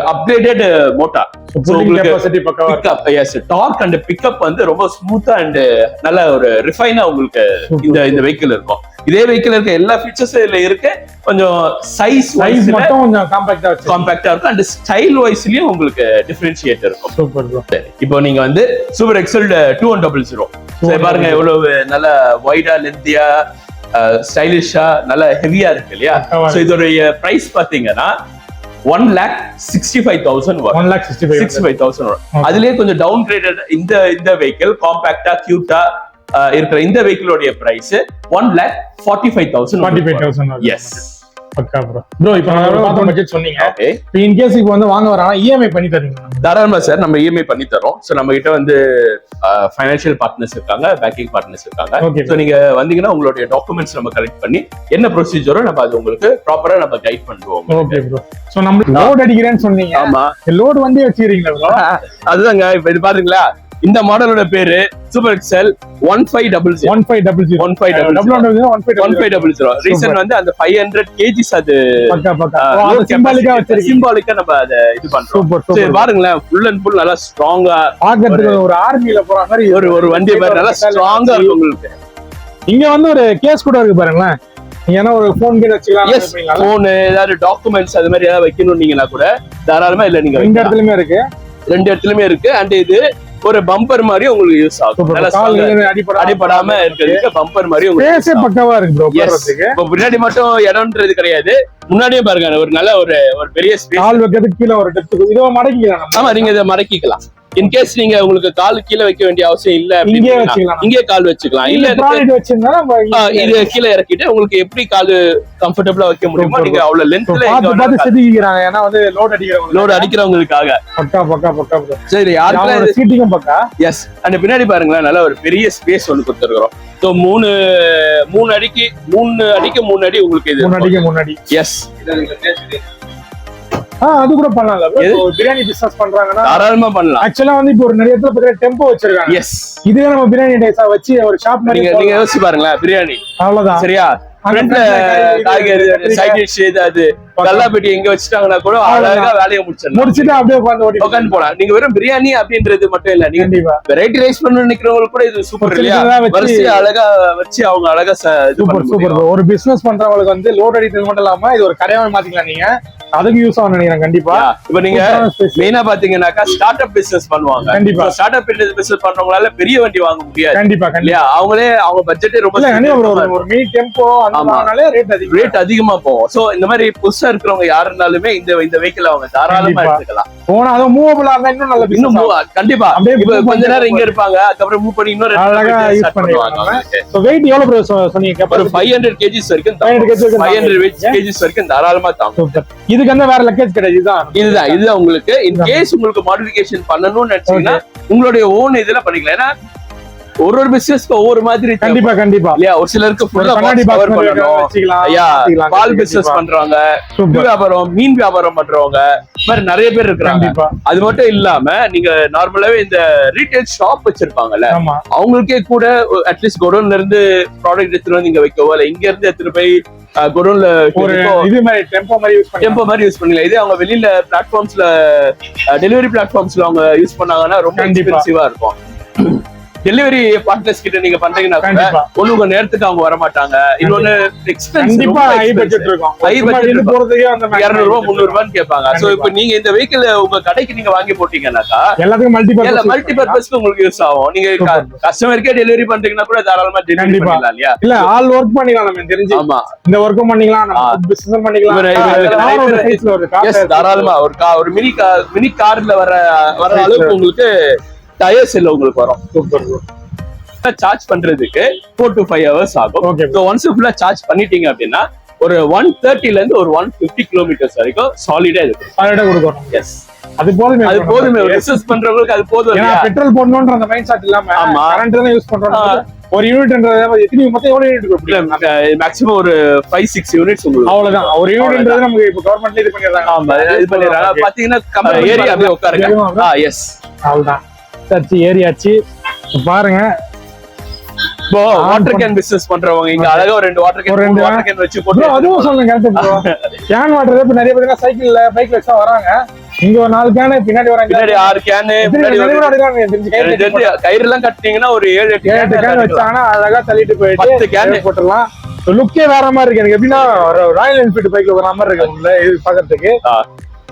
[SPEAKER 1] upgraded motor. Torque and pickup வந்து ரொம்ப ஸ்மூத்தா அண்ட் நல்ல ஒரு ரிஃபைனா உங்களுக்கு இந்த வெஹிக்கிள் இருக்கும். இதே வெஹிக்கிள் இருக்க எல்லா ஃபீச்சர்ஸும் இதுல இருக்கு. கொஞ்சம் சைஸ்
[SPEAKER 2] மட்டும் கொஞ்சம்
[SPEAKER 1] காம்பாக்டா இருக்கும் அண்ட் ஸ்டைல் வைஸ்லயும் உங்களுக்கு டிஃபரன்ஷியேட் இருக்கும்.
[SPEAKER 2] சூப்பர்.
[SPEAKER 1] இப்போ நீங்க வந்து சூப்பர் எக்ஸல் 2100 பாருங்க எவ்வளவு நல்ல வைடா லென்த்தியா ஸ்டைலிஷா நல்ல ஹெவியா இருக்கு இல்லையா? சோ இதோடைய பிரைஸ் பாத்தீங்கன்னா 1,65,000 வரும். 1,65,000 வரும். அதுலயே கொஞ்சம் டவுன் கிரேடட் இந்த வெஹிக்கிள் காம்பாக்டா கியூட்டா இருக்கிற இந்த வெஹிக்கிளோட பிரைஸ் 1,45,000. எஸ்
[SPEAKER 2] பக்கா ப்ரோ இப்போ நான் பட்ஜெட் சொன்னீங்க. இப்போ இன் கேஸ் இப்போ வந்து வாங்க வரானா EMI பண்ணி தரீங்க?
[SPEAKER 1] தாராளமா சார், நம்ம EMI பண்ணி தரோம். சோ நம்ம கிட்ட வந்து ஃபைனான்சியல் பார்ட்னர்ஸ் இருக்காங்க, பேங்கிங் பார்ட்னர்ஸ் இருக்காங்க. சோ நீங்க வந்தீங்கன்னா உங்களுடைய டாக்குமெண்ட்ஸ் நம்ம கலெக்ட் பண்ணி என்ன ப்ரொசீஜரோ நம்ம அது உங்களுக்கு ப்ராப்பரா நம்ம கைட் பண்ணுவோம்.
[SPEAKER 2] Okay bro. சோ நம்ம லோட் அடிக்கிறேன்னு சொன்னீங்க.
[SPEAKER 1] ஆமா,
[SPEAKER 2] லோட் வண்டி வச்சிருக்கீங்களா ப்ரோ?
[SPEAKER 1] அதுதாங்க. இப்போ இது பாருங்களா, இந்த மாடலோட பேரு சூப்பர் எக்ஸல் 1500. ரீசன் வந்து அந்த 500 kgs அது சிம்பாலிக்கா நம்ம அதை இது பண்றோம். பாருங்களேன், ஃபுல் அண்ட் ஃபுல் நல்லா ஸ்ட்ராங்கா
[SPEAKER 2] ஒரு ஆர்மில போற மாதிரி
[SPEAKER 1] ஒரு வண்டி மாதிரி நல்லா ஸ்ட்ராங்கா இருக்கு உங்களுக்கு.
[SPEAKER 2] இங்க வந்து ஒரு கேஸ் கூட இருக்கு பாருங்களேன். ஏன்னா ஒரு போன் கீழ வச்சுக்கலாம்,
[SPEAKER 1] போன் ஏதாவது டாக்குமெண்ட்ஸ் அது மாதிரி ஏதாவது வைக்கணும்னீங்கன்னா கூட தாராளமா இல்ல. நீங்க
[SPEAKER 2] ரெண்டு இடத்துலயுமே இருக்கு.
[SPEAKER 1] அண்ட் இது ஒரு பம்பர் மாதிரி உங்களுக்கு யூஸ் ஆகும். அடிபடாம இருக்கிறதுக்கு பம்பர் மாதிரி உங்களுக்கு
[SPEAKER 2] பக்கவா இருக்கு.
[SPEAKER 1] இப்போ பின்னாடி மட்டும் இடம்ன்றது கிடையாது, முன்னாடியும் பாருங்க ஒரு நல்ல ஒரு பெரிய ஸ்பேஸ்.
[SPEAKER 2] கால் வைக்கிறதுக்கு கீழ ஒரு டெப்த் இத மடக்கிக்கலாம்.
[SPEAKER 1] ஆமா, நீங்க இதை மடக்கிக்கலாம். இன்கேஸ் நீங்க உங்களுக்கு கால் கீழே வைக்க வேண்டிய அவசியம் இல்ல, இங்கே கால் வச்சுக்கலாம். இல்ல இது கீழே இறக்கிட்டு உங்களுக்கு எப்படி கால் கம்ஃபர்டபுளா வைக்க முடியுமோ நீங்க அவ்வளவு லென்த்ல லோட் அடிக்கிறவங்களுக்காக. சரி,
[SPEAKER 2] சீட்டிங்கும் பக்கா.
[SPEAKER 1] எஸ். அந்த பின்னாடி பாருங்களேன், நல்ல ஒரு பெரிய ஸ்பேஸ் ஒன்று கொடுத்துருக்கோம். சோ 3 அடிக்கு 3 அடி உங்களுக்கு இது
[SPEAKER 2] 3 அடிக்கு 3 அடி.
[SPEAKER 1] எஸ்.
[SPEAKER 2] அது கூட பண்ணலாம்ல ப்ரோ? பிரியாணி பிசினஸ் பண்றாங்கன்னா
[SPEAKER 1] தாராளமா பண்ணலாம்.
[SPEAKER 2] ஆக்சுவலா வந்து இப்போ ஒரு நிறைய இடத்துல பார்த்தா டெம்போ வச்சிருக்காங்க.
[SPEAKER 1] எஸ்.
[SPEAKER 2] இதுவே நம்ம பிரியாணி டேஸா வச்சு ஒரு ஷாப் மாதிரி
[SPEAKER 1] நீங்க யோசிச்சு பாருங்களேன். பிரியாணி
[SPEAKER 2] அவ்வளவுதான்.
[SPEAKER 1] சரியா? ஃப்ரண்ட்ல காய்கறி சைட் டிஷ் அது கல்லாப்பெட்டி எங்க வச்சுட்டாங்கன்னா கூட அழகா வேலையை முடிச்சிட்டு அப்படியே உட்காந்து போலாம். நீங்க வெறும் பிரியாணி அப்படின்றது மட்டும் இல்ல, நீங்க வெரைட்டி ரைஸ் பண்ண நினைக்கிறவங்களுக்கு கூட இது சூப்பர் இல்லையா? வரிசையா அழகா வச்சு அவங்க அழகா
[SPEAKER 2] சூப்பர். ஒரு பிசினஸ் பண்றவங்களுக்கு வந்து லோட் அடிக்கிறது மட்டும் இல்லாம இது ஒரு கடையாவே மாத்திக்கலாம். நீங்க அதுக்கு யூஸ் ஆகும் நினைக்கிறேன். கண்டிப்பா.
[SPEAKER 1] இப்ப நீங்க மெயினா பாத்தீங்கன்னாக்கா ஸ்டார்ட் அப் பிசினஸ் பண்ணுவாங்க.
[SPEAKER 2] கண்டிப்பா
[SPEAKER 1] ஸ்டார்ட் அப் பிசினஸ் பண்றவங்களால பெரிய வண்டி வாங்க முடியாது.
[SPEAKER 2] கண்டிப்பா
[SPEAKER 1] இல்லையா? அவங்களே அவங்க பட்ஜெட்டே ரொம்ப
[SPEAKER 2] ஒரு மினி டெம்போ அதனால ரேட்
[SPEAKER 1] அதிகமா போகும். சோ இந்த மாதிரி புதுசா இருக்கிறவங்க யாரு இருந்தாலுமே இந்த வெஹிக்கிள் அவங்க தாராளமா எடுத்துக்கலாம்.
[SPEAKER 2] போனா அது மூவபிளா இருந்தா இன்னும் நல்ல
[SPEAKER 1] இன்னும் கண்டிப்பா. இப்ப கொஞ்ச நேரம் இங்க இருப்பாங்க, அதுக்கப்புறம் மூவ் பண்ணி இன்னொரு
[SPEAKER 2] அழகா யூஸ் பண்ணுவாங்க. சோ வெயிட் எவ்வளவு ப்ரோ சொன்னீங்க?
[SPEAKER 1] ஒரு 500 kgs வரைக்கும் 500 kgs வரைக்கும் தாராளமா தாங்கும்.
[SPEAKER 2] இதுக்கு அந்த வேற லக்கேஜ் கிடையாது.
[SPEAKER 1] இதுதான் உங்களுக்கு இன் கேஸ் உங்களுக்கு மாடிஃபிகேஷன் பண்ணணும்னு நினைச்சீங்கன்னா உங்களுடைய ஓன் இதுல பண்ணிக்கலாம். ஏன்னா ஒரு பிசினஸ்க்கு ஒவ்வொரு மாதிரி.
[SPEAKER 2] கண்டிப்பா
[SPEAKER 1] இல்லையா? ஒரு சிலருக்கு ஃபுல்லா கவர் பண்ணணும். ஐயா, பால் பிசினஸ் பண்றவங்க, வியாபாரம், மீன் வியாபாரம் பண்றவங்க, மாதிரி நிறைய பேர் இருக்காங்க. அது மட்டும் இல்லாம நீங்க நார்மலாவே இந்த ரீட்டைல் ஷாப் வச்சிருப்பாங்கல்ல, அவங்களுக்கே கூட அட்லீஸ்ட் குடோன்ல இருந்து ப்ராடக்ட் எடுத்துட்டு வந்து இங்க வைக்கவோ இல்ல இங்க இருந்து எடுத்துட்டு போய் குடோன்ல டெம்போ மாதிரி யூஸ் பண்ணல. இதே அவங்க வெளியில பிளாட்ஃபார்ம்ஸ்ல டெலிவரி பிளாட்ஃபார்ம்ஸ்ல அவங்க யூஸ் பண்ணாங்கன்னா ரொம்ப எக்ஸ்பென்சிவா இருக்கும். டெலிவரி பார்ட்னர்ஸ் கிட்ட நீங்க பண்றீங்கன்னா ஒண்ணு உங்க நேரத்துக்கு அவங்க வர மாட்டாங்க. இன்னொன்னு
[SPEAKER 2] ஹை பட்ஜெட் இருக்கும்.
[SPEAKER 1] 200 ரூபாய் 300 ரூபான்னு கேட்பாங்க. சோ இப்போ நீங்க இந்த வெஹிக்கிள் உங்க கடைக்கு நீங்க வாங்கி போட்டீங்கன்னாக்கா
[SPEAKER 2] எல்லாத்துக்கும்
[SPEAKER 1] மல்டி பர்பஸ்க்கு உங்களுக்கு யூஸ் ஆகும். நீங்க கஸ்டமருக்கே டெலிவரி பண்றீங்கன்னா கூட தாராளமா டெலிவரி பண்ணலாம். இல்லையா?
[SPEAKER 2] இல்ல ஆல் ஒர்க் பண்ணிக்கலாம். நம்ம தெரிஞ்சு
[SPEAKER 1] ஆமா,
[SPEAKER 2] இந்த ஒர்க்கும் பண்ணிக்கலாம், நம்ம பிசினஸ் பண்ணிக்கலாம்.
[SPEAKER 1] தாராளமா ஒரு மினி கார்ல வர அளவுக்கு உங்களுக்கு டயர்ஸ் இல்ல உங்களுக்கு வரும். சார்ஜ் பண்றதுக்கு 4 to 5 hours ஆகும். ஒன்ஸ் ஃபுல்லா சார்ஜ் பண்ணிட்டீங்க அப்படின்னா ஒரு 130 ல இருந்து ஒரு 150 கிலோமீட்டர்ஸ் வரைக்கும் சாலிடா கொடுக்கும்.
[SPEAKER 2] எஸ். அது போதுமே
[SPEAKER 1] அது போதுமே பிசினஸ் பண்றவங்களுக்கு அது போதும்.
[SPEAKER 2] ஏன்னா பெட்ரோல் போடணும்ன்ற அந்த மைண்ட் செட் இல்லாம கரண்ட் தான் யூஸ் பண்றோம். ஒரு யூனிட்ன்றது எத்தனை மொத்தம் எவ்வளவு யூனிட் இருக்கு?
[SPEAKER 1] மேக்ஸிமம் ஒரு 5-6 யூனிட்ஸ் உங்களுக்கு.
[SPEAKER 2] அவ்வளவுதான். ஒரு யூனிட்ன்றது நமக்கு இப்ப கவர்மெண்ட்ல இது பண்ணிடுறாங்க.
[SPEAKER 1] ஆமா இது பண்ணிடுறாங்க. பாத்தீங்கன்னா ஏரியா அப்படியே உட்காருங்க. எஸ்
[SPEAKER 2] அவ்வளவுதான். சர்ச்சி ஏரியாச்சு பாருங்க.
[SPEAKER 1] இப்போ வாட்டர் கேன் பிசினஸ் பண்றவங்க இங்க அழகா ஒரு 2 வாட்டர் கேன் வச்சு போட்டு
[SPEAKER 2] அதுவும் சொல்லுங்க. Correct bro. கேன் வாட்டர் இப்ப நிறைய பேர் சைக்கிள்ல பைக்ல வச்சா வராங்க. இங்க ஒரு 4 கேன் பின்னாடி வராங்க.
[SPEAKER 1] பின்னாடி 6 கேன் கயிறு எல்லாம் கட்டினீங்கன்னா ஒரு 7-8 கேன்
[SPEAKER 2] வச்சாங்கன்னா அழகா தள்ளிட்டு போயிட்டு 10 கேன் போட்டுடலாம். லுக்கே வேற மாதிரி இருக்கு. எனக்கு எப்படின்னா ராயல் என்ஃபீல்டு பைக்ல ஒரு மாதிரி இருக்கு உள்ள இது பாக்குறதுக்கு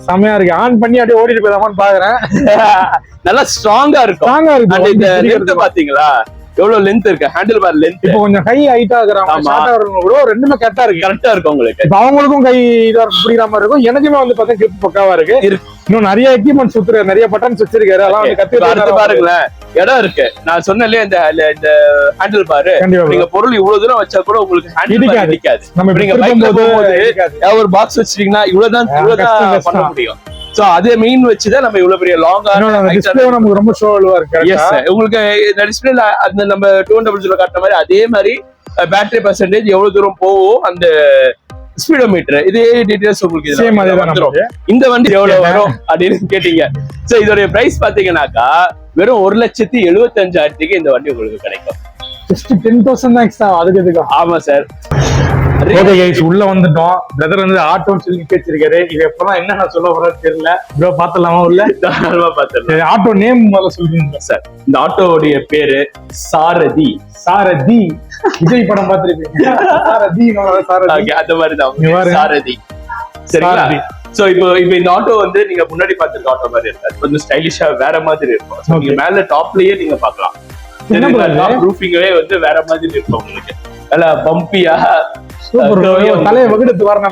[SPEAKER 2] செமையா இருக்கு. ஆன் பண்ணி அப்படியே ஓடிட்டு போயிடாமான்னு பாக்குறேன்.
[SPEAKER 1] நல்லா ஸ்ட்ராங்கா இருக்கும். பாத்தீங்களா எவ்வளவு லென்த் இருக்கு? ஹேண்டில் பார் லென்த்
[SPEAKER 2] இப்போ கொஞ்சம் கை ஹைட்டா இருக்கிறாங்க கூட ரெண்டுமே கரெக்டா இருக்கு
[SPEAKER 1] உங்களுக்கு.
[SPEAKER 2] இப்ப அவங்களுக்கும் கை இதா பிடிக்கிற மாதிரி இருக்கும். எனக்குமே வந்து பாத்தீங்கன்னா கிரிப் பக்காவா இருக்கு. இன்னும் நிறைய எக்யூப்மெண்ட்ஸ் சுத்துறாரு, நிறைய பட்டன்ஸ் வச்சிருக்காரு. அதெல்லாம் வந்து
[SPEAKER 1] கத்து பாருங்களேன். இடம் இருக்கு. நான் சொன்னேன் இந்த ஹேண்டில் பாரு, நீங்க பொருள் இவ்வளவு தூரம் வச்சா கூட உங்களுக்கு ஹேண்டில் இடிக்காது. நீங்க பைக்ல போகும்போது ஒரு பாக்ஸ் வச்சிட்டீங்கன்னா இவ்வளவுதான் பண்ண முடியும். சோ அதே மெயின் வச்சுதான் நம்ம இவ்வளவு பெரிய லாங்கா
[SPEAKER 2] டிஸ்ப்ளே நமக்கு ரொம்ப ஷோவா இருக்கு.
[SPEAKER 1] எஸ் உங்களுக்கு இந்த டிஸ்ப்ளேல அந்த நம்ம 200 காட்டுற மாதிரி அதே மாதிரி பேட்டரி பெர்சன்டேஜ் எவ்வளவு தூரம் போகும், அந்த ஸ்பீடோமீட்டர் இதே டீடைல்ஸ் உங்களுக்கு
[SPEAKER 2] சேம் அதே வந்துரும்.
[SPEAKER 1] இந்த வண்டி எவ்வளவு வரும் அப்படின்னு கேட்டீங்க. சோ இதோட பிரைஸ் பாத்தீங்கன்னாக்கா வெறும் 1,75,000 இந்த வண்டி உங்களுக்கு கிடைக்கும்.
[SPEAKER 2] ஜஸ்ட் 10,000 தான் எக்ஸ்ட்ரா அதுக்கு இதுக்கு.
[SPEAKER 1] ஆமா சார்.
[SPEAKER 2] ஓகே கைஸ், உள்ள வந்துட்டோம். பிரதர் வந்து ஆட்டோன்னு சொல்லி வச்சிருக்காரு. இது எப்பதான் என்ன சொல்ல போறது தெரியல. ப்ரோ பாத்துலாமா? உள்ள பாத்துலாம். ஆட்டோ நேம் முதல்ல சொல்றீங்க சார்.
[SPEAKER 1] இந்த ஆட்டோவுடைய பேரு சாரதி.
[SPEAKER 2] சாரதி விஜய் படம் பாத்திருப்பீங்க. சாரதி
[SPEAKER 1] அந்த மாதிரிதான் சாரதி. சரிங்களா? சோ இப்போ இந்த ஆட்டோ வந்து நீங்க முன்னாடி பாத்துருக்க ஆட்டோ மாதிரி இருக்காது. கொஞ்சம் ஸ்டைலிஷா வேற மாதிரி இருக்கும். நீங்க மேல டாப்லயே நீங்க பாக்கலாம். ரூஃபிங்கே வந்து வேற மாதிரி இருக்கும் உங்களுக்கு. நல்லா பம்பியா
[SPEAKER 2] தலையை வகுடுத்து வர்ற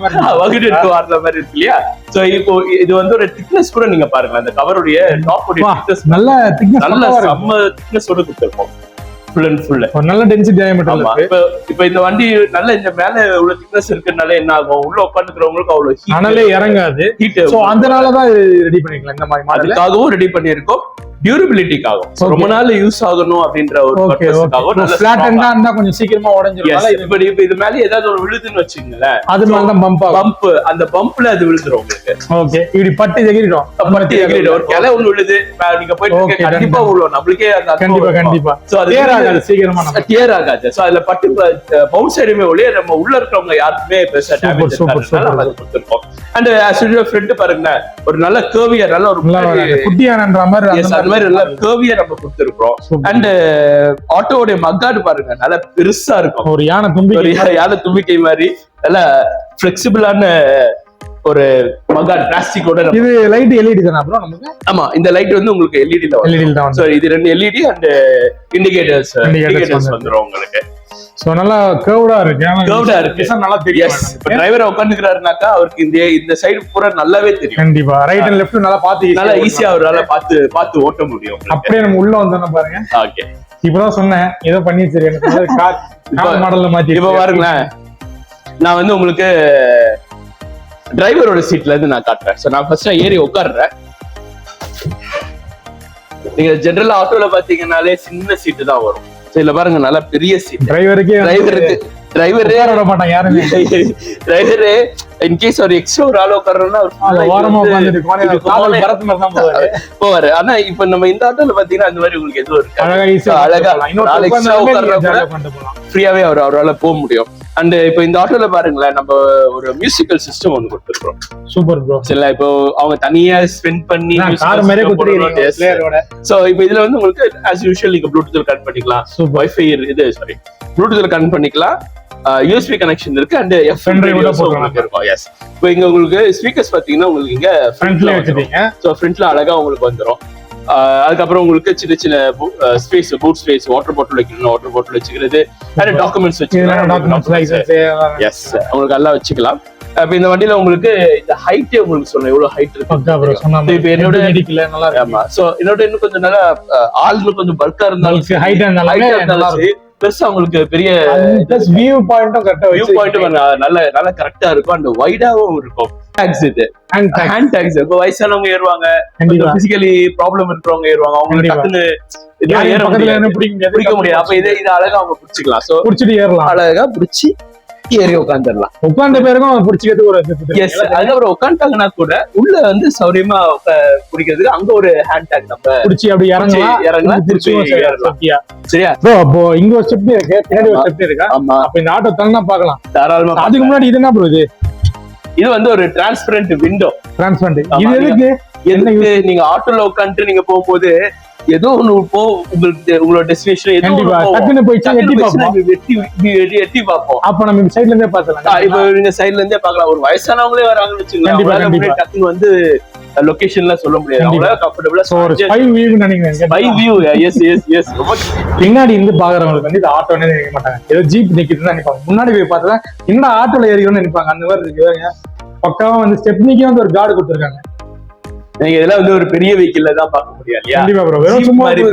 [SPEAKER 2] மாதிரி
[SPEAKER 1] இருக்கு இல்லையா? சோ இப்போ இது வந்து ஒரு திக்னஸ் கூட நீங்க பாருங்க. அந்த கவருடைய டாப் திக்னஸ்
[SPEAKER 2] நல்ல திக்னஸ்,
[SPEAKER 1] நல்ல செம்ம திக்னஸ் ஓட கொடுத்திருக்கோம். ஃபுல் அண்ட் ஃபுல்
[SPEAKER 2] நல்ல டென்சிட்டி டயமீட்டர்.
[SPEAKER 1] இப்போ இந்த வண்டி நல்ல இந்த மேல இவ்வளவு திக்னஸ் இருக்குனால என்ன ஆகும், உள்ள உட்கார்ந்துக்கிறவங்களுக்கு அவ்வளவு
[SPEAKER 2] ஹீட் இறங்காது. சோ அதனாலதான் ரெடி பண்ணிக்கலாம். இந்த மாதிரி
[SPEAKER 1] மாடலுக்காகவும் ரெடி பண்ணிருக்கோம். டியூரபிலிட்டிக்காகவும் ரொம்ப நாள் யூஸ் ஆகணும் அப்படின்ற ஒரு
[SPEAKER 2] பர்பஸ்க்காக கொஞ்சம் சீக்கிரமா உடைஞ்சிரும்.
[SPEAKER 1] இப்ப இது மேல ஏதாவது ஒரு விழுதுன்னு வச்சுக்கீங்களேன்,
[SPEAKER 2] அது மேல
[SPEAKER 1] பம்ப் அந்த பம்ப்ல அது விழுந்துரும் உங்களுக்கு.
[SPEAKER 2] ஓகே, இப்படி பட்டு எகிரிடும்.
[SPEAKER 1] ஒரு கிளை ஒண்ணு விழுது, நீங்க போயிட்டு கண்டிப்பா விழுவோம் நம்மளுக்கே.
[SPEAKER 2] கண்டிப்பா சீக்கிரமா
[SPEAKER 1] கிளியர் ஆகாது. சோ அதுல பட்டு பவுன்ஸ் சைடுமே ஒழிய நம்ம உள்ள இருக்கிறவங்க யாருக்குமே பெருசா டேமேஜ் கொடுத்திருக்கோம். அண்ட் ஃப்ரண்ட் பாருங்க, ஒரு நல்ல கர்வியர், நல்ல ஒரு
[SPEAKER 2] குட்டியானன்ற மாதிரி
[SPEAKER 1] நல்லா கர்வியா நம்ம கொடுத்திருக்கோம். அண்ட் ஆட்டோவுடைய மக்காடு பாருங்க, நல்லா பெருசா இருக்கும்.
[SPEAKER 2] ஒரு யானை
[SPEAKER 1] தும்பிக்கை மாதிரி நல்ல பிளெக்சிபிளான ஒரு மக்காடு, பிளாஸ்டிக்கோட.
[SPEAKER 2] இது லைட் எல்இடி தானா ப்ரோ நமக்கு?
[SPEAKER 1] ஆமா, இந்த லைட் வந்து உங்களுக்கு எல்இடி தான். சோ இது 2 எல்இடி அண்ட் இண்டிகேட்டர்ஸ் வந்துரும் உங்களுக்கு.
[SPEAKER 2] சோ நல்லா கர்வ்டா இருக்கு. நல்லா தெரியும்.
[SPEAKER 1] இப்ப டிரைவர் உட்கார்ந்துக்கிறாருனாக்கா அவருக்கு இந்த சைடு பூரா நல்லாவே தெரியும்.
[SPEAKER 2] கண்டிப்பா ரைட் அண்ட் லெஃப்ட் நல்லா
[SPEAKER 1] நல்லா ஈஸியா அவரால பார்த்து ஓட்ட முடியும்.
[SPEAKER 2] அப்படியே நம்ம உள்ள வந்தோம்னா பாருங்க.
[SPEAKER 1] ஓகே,
[SPEAKER 2] இப்பதான் சொன்னேன் ஏதோ பண்ணி வச்சிருக்கேன். கார் மாடல்ல மாத்தி.
[SPEAKER 1] இப்ப பாருங்களேன், நான் வந்து உங்களுக்கு டிரைவரோட சீட்ல இருந்து நான் காட்டுறேன். சோ நான் ஃபர்ஸ்ட் ஏறி உட்கார்றேன். நீங்க ஜெனரல் ஆட்டோல பாத்தீங்கன்னாலே சின்ன சீட்டு தான் வரும். இதுல பாருங்க, நல்ல பெரிய சீட். டிரைவரே
[SPEAKER 2] விட மாட்டாங்க யாருமே.
[SPEAKER 1] டிரைவரே இன்கேஸ் ஒரு எக்ஸ்ட்ரா ஒரு ஆள் உட்கார்றோம்னா போவாரு. ஆனா இப்ப நம்ம இந்த ஆட்டோல பாத்தீங்கன்னா அந்த மாதிரி உங்களுக்கு எதுவும் இருக்கு. அழகா ஃப்ரீயாவே அவரால போக முடியும். அண்ட் இப்போ இந்த ஆட்டோல பாருங்களேன், நம்ம ஒரு மியூசிக்கல் சிஸ்டம் ஒன்று கொடுத்துருக்கோம்.
[SPEAKER 2] Super bro.
[SPEAKER 1] சரிங்களா? இப்போ அவங்க தனியா ஸ்பெண்ட் பண்ணி சோ இப்போ இதுல வந்து உங்களுக்கு ஆஸ் யூஷுவல் நீங்க ப்ளூடூத்ல கனெக்ட் பண்ணிக்கலாம், வைஃபை ப்ளூடூத்ல கனெக்ட் பண்ணிக்கலாம், யூஎஸ்பி கனெக்ஷன் இருக்கு, அண்ட் எஃப்எம் ரேடியோ இருக்கும். எஸ், இப்போ இங்க உங்களுக்கு ஸ்பீக்கர்ஸ் பாத்தீங்கன்னா உங்களுக்கு இங்க ஃப்ரண்ட்ல வச்சிருக்கீங்க. சோ ஃப்ரண்ட்ல அழகா உங்களுக்கு வந்துரும். அதுக்கப்புறம் உங்களுக்கு சின்ன சின்ன space, boot space, water bottle வைக்கணும், வாட்டர் பாட்டில் வச்சுக்கிறது, அண்ட் டாக்குமெண்ட்ஸ் வச்சுக்கலாம். எஸ், உங்களுக்கு எல்லாம் வச்சுக்கலாம். இப்ப இந்த வண்டியில உங்களுக்கு இந்த ஹைட்டே உங்களுக்கு சொன்னேன் எவ்வளவு ஹைட் இருக்கு. இப்ப என்னோட ஆமா, சோ என்னோட இன்னும் கொஞ்சம் நல்லா ஆள் கொஞ்சம் பல்கா இருந்தாலும் ஹைட் பெருசா உங்களுக்கு பெரிய வியூ பாயிண்ட்டும் நல்ல கரெக்டா இருக்கும். அண்ட் வைடாவும் இருக்கும். டாக்ஸ் இது
[SPEAKER 2] ஹேண்ட்
[SPEAKER 1] ஹேண்ட் டாக்ஸ். இப்போ வயசானவங்க ஏறுவாங்க, பிசிக்கலி ப்ராப்ளம் இருக்கிறவங்க ஏறுவாங்க, அவங்க டக்குன்னு ஏற பிடிக்க முடியாது. அப்ப இதை அழகா அவங்க பிடிச்சிக்கலாம். சோ
[SPEAKER 2] பிடிச்சிட்டு ஏறலாம்,
[SPEAKER 1] அழகா பிடிச்சி ஏறி உட்காந்துடலாம்.
[SPEAKER 2] உட்கார்ந்த பேருக்கும் பிடிச்சிக்கிறதுக்கு ஒரு
[SPEAKER 1] அதுக்கப்புறம் உட்காந்துட்டாங்கன்னா கூட உள்ள வந்து சௌரியமா பிடிக்கிறதுக்கு அங்க ஒரு ஹேண்ட் டாக் நம்ம
[SPEAKER 2] பிடிச்சி அப்படி இறங்கலாம். சரியா ப்ரோ? அப்போ இங்க ஒரு ஸ்டெப் இருக்கு, பின்னாடி ஒரு ஸ்டெப் இருக்கா?
[SPEAKER 1] ஆமா.
[SPEAKER 2] அப்ப இந்த ஆட்டோ தள்ளனா பார்க்கலாம்
[SPEAKER 1] தாராளமா.
[SPEAKER 2] அதுக்கு முன்னாடி இது என்ன ப்ரோ?
[SPEAKER 1] இது வந்து ஒரு டிரான்ஸ்பரண்ட் விண்டோ.
[SPEAKER 2] டிரான்ஸ்பரண்ட் இது எதுக்கு?
[SPEAKER 1] எதுக்கு நீங்க ஆட்டோல உட்காந்துட்டு நீங்க போகும்போது ஏதோ ஒண்ணு போ உங்களுக்கு உங்களோட டெஸ்டினேஷன் எட்டி பார்ப்போம்.
[SPEAKER 2] அப்ப நம்ம இந்த சைடுல இருந்தே பார்க்கலாம்.
[SPEAKER 1] இப்ப இந்த சைடுல இருந்தே பார்க்கலாம். ஒரு வயசானவங்களே வராங்கன்னு வச்சுக்கோங்க, டக்குன்னு வந்து லொகேஷன்ல சொல்ல முடியாது. அவங்கள கம்ஃபர்ட்டபிளா
[SPEAKER 2] பின்னாடி இருந்து பாக்குறவங்களுக்கு வந்து இது ஆட்டோன்னு நினைக்க மாட்டாங்க, ஏதோ ஜீப் நிக்குதுன்னு நினைப்பாங்க. முன்னாடி போய் பார்த்தா என்ன ஆட்டோல ஏறிக்கணும்னு நினைப்பாங்க. அந்த மாதிரி இருக்கு. பக்காவா வந்து ஸ்டெப்னிக்கே வந்து ஒரு கார்டு கொடுத்துருக்காங்க.
[SPEAKER 1] நீங்க இதெல்லாம் வந்து ஒரு பெரிய வெஹிக்கிள்ல தான் பார்க்க முடியாது இல்லையா?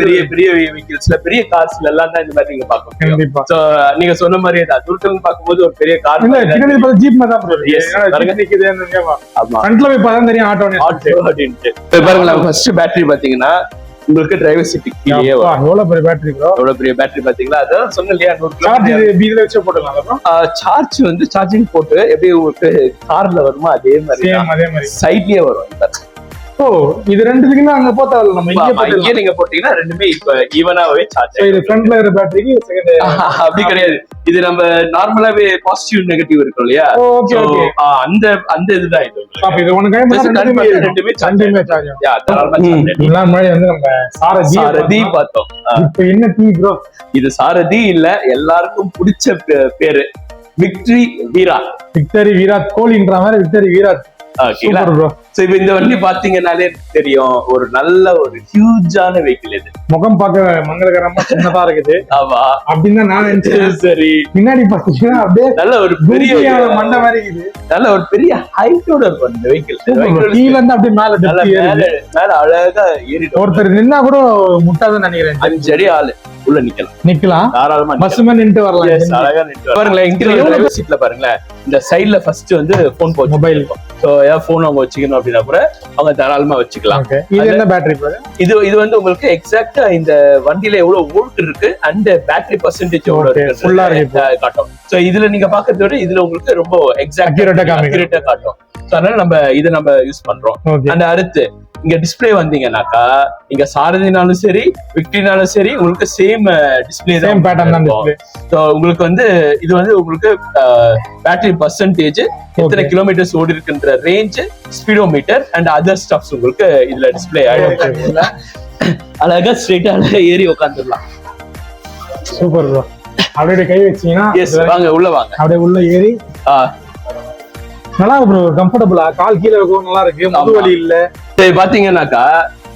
[SPEAKER 1] பெரிய பெரிய வெஹிக்கிள்ஸ்ல, பெரிய கார்ஸ்ல எல்லாம் தான் இந்த மாதிரி நீங்க பார்க்க முடியும். சோ நீங்க சொன்ன மாதிரியே தான் தூரத்துல பார்க்கும்போது ஒரு பெரிய கார்
[SPEAKER 2] ஜீப் தான் ஃப்ரண்ட்ல போய் பார்த்தா தெரியும் ஆட்டோ
[SPEAKER 1] அப்படின்ட்டு. பாருங்களேன், ஃபர்ஸ்ட் பேட்டரி பாத்தீங்கன்னா உங்களுக்கு டிரைவர் சீட் கீழே
[SPEAKER 2] எவ்வளவு பெரிய பேட்டரி ப்ரோ,
[SPEAKER 1] எவ்வளவு பெரிய பேட்டரி பாத்தீங்களா? அதான் சொன்ன இல்லையா,
[SPEAKER 2] இதுல வச்சு போட்டுக்கலாம்.
[SPEAKER 1] சார்ஜ் வந்து சார்ஜிங் போட்டு எப்படி உங்களுக்கு கார்ல வருமோ அதே மாதிரி சைட்லயே வரும்.
[SPEAKER 2] ஓ, இது ரெண்டுக்குமே அங்க போட்டா நம்ம
[SPEAKER 1] இங்கே நீங்க போட்டீங்கன்னா ரெண்டுமே இப்ப ஈவனாவே சார்ஜ்.
[SPEAKER 2] இது ஃப்ரண்ட்ல இருக்க பேட்டரிக்கு செகண்ட்
[SPEAKER 1] அப்படி கிடையாது. இது நம்ம நார்மலாவே பாசிட்டிவ் நெகட்டிவ் இருக்கும் இல்லையா? அந்த அந்த இதுதான் இது.
[SPEAKER 2] அப்ப இது ஒன்னு
[SPEAKER 1] ரெண்டுமே சார்ஜ். யா, தாராளமா சார்ஜ்.
[SPEAKER 2] இதெல்லாம் முன்னாடி வந்து நம்ம
[SPEAKER 1] சாரதி பார்த்தோம்.
[SPEAKER 2] இப்போ என்ன டீ ப்ரோ?
[SPEAKER 1] இது சாரதி இல்ல, எல்லாருக்கும் பிடிச்ச பேரு விக்டரி விராட்.
[SPEAKER 2] விக்டரி விராட் கோலின்ற மாதிரி விக்டரி விராட்.
[SPEAKER 1] இந்த வண்டி பாத்தீங்கன்னாலே தெரியும், ஒரு நல்ல ஒரு ஹியூஜான வெஹிக்கிள். இது முகம்
[SPEAKER 2] பார்க்க மங்களகரமா சின்னதா இருக்குது.
[SPEAKER 1] ஆமா,
[SPEAKER 2] அப்படின்னு நான் நினைச்சேன்.
[SPEAKER 1] சரி,
[SPEAKER 2] பின்னாடி பாத்தீங்கன்னா அப்படியே
[SPEAKER 1] நல்ல ஒரு பெரிய
[SPEAKER 2] மண்டை மாதிரி இருக்குது.
[SPEAKER 1] நல்ல ஒரு பெரிய ஹைட்டோட இருக்கும் இந்த வெஹிக்கிள்.
[SPEAKER 2] கீழ இருந்து அப்படியே மேல
[SPEAKER 1] அழகா ஏறிட்டு
[SPEAKER 2] ஒருத்தர் நின்னா கூட முட்டாதுன்னு நினைக்கிறேன்.
[SPEAKER 1] 5 அடி ஆளு உள்ள நிக்கலாம்
[SPEAKER 2] தாராளமா. பஸ்ஸுமே நின்று வரலாம்,
[SPEAKER 1] அழகா நின்று பாருங்களேன். இன்டீரியர் சீட்ல பாருங்களேன், இந்த சைடுல ஃபர்ஸ்ட் வந்து போன் போச்சு, மொபைல் இருக்கும். சோ ஏதாவது போன் அவங்க வச்சுக்கணும் அப்படின்னா கூட அவங்க தாராளமா வச்சுக்கலாம்.
[SPEAKER 2] இது என்ன பேட்டரி?
[SPEAKER 1] இது வந்து உங்களுக்கு எக்ஸாக்டா இந்த வண்டியில எவ்வளவு வோல்ட் இருக்கு அண்ட் பேட்டரி பர்சன்டேஜ் எவ்வளவு இருக்கு காட்டும். சோ இதுல நீங்க பாக்கிறத விட இதுல உங்களுக்கு ரொம்ப எக்ஸாக்டா காட்டும். அதனால நம்ம யூஸ் பண்றோம். அந்த அடுத்து இங்க டிஸ்பிளே வந்தீங்கன்னாக்கா, நீங்க சாரதினாலும் சரி விக்டரினாலும் சரி உங்களுக்கு சேம் டிஸ்பிளே
[SPEAKER 2] சேம் பேட்டர்ன் தான்.
[SPEAKER 1] சோ உங்களுக்கு வந்து இது வந்து உங்களுக்கு பேட்டரி பர்சன்டேஜ், எத்தனை கிலோமீட்டர்ஸ் ஓடி இருக்குன்ற range, speedometer and other stubs உங்களுக்கு இதுல டிஸ்பிளே ஆயிடும். அழகா ஸ்ட்ரெயிட்டா ஏறி உட்காந்துடலாம்.
[SPEAKER 2] Super bro. அப்படியே கை வச்சீங்கன்னா
[SPEAKER 1] வாங்க உள்ள வாங்க,
[SPEAKER 2] அப்படியே உள்ள ஏறி நல்லா இருக்கு ப்ரோ. கம்ஃபர்டபுளா, கால் கீழே வைக்கவும் நல்லா இருக்கு, முதுவலி இல்ல.
[SPEAKER 1] பாத்தீங்கன்னாக்கா